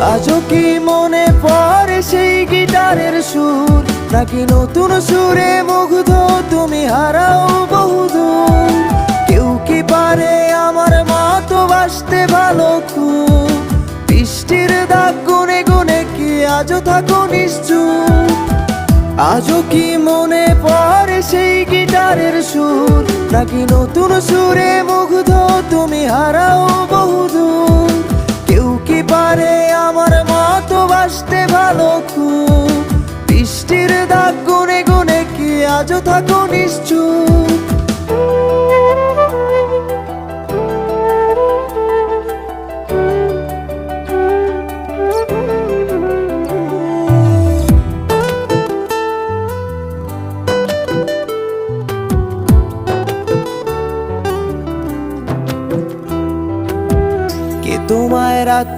আজও কি মনে পড়ে সেই গিটারের সুর, নাকি নতুন সুরে মুগ্ধ তুমি হারাও বহুদূর? কেউ কি পারে আমার মতো বাসতে ভালো খুব? বৃষ্টির দাগ গুনে গুনে কি আজও থাকো নিশ্চুপ? আজও কি মনে পড়ে সেই গিটারের সুর, নাকি নতুন সুরে মুগ্ধ তুমি হারাও বহুদূর? কেউ কি পারে আমার মতো বাসতে ভালো খুব? বৃষ্টির দাগ গুনে গুনে কি আজও থাকো নিশ্চুপ?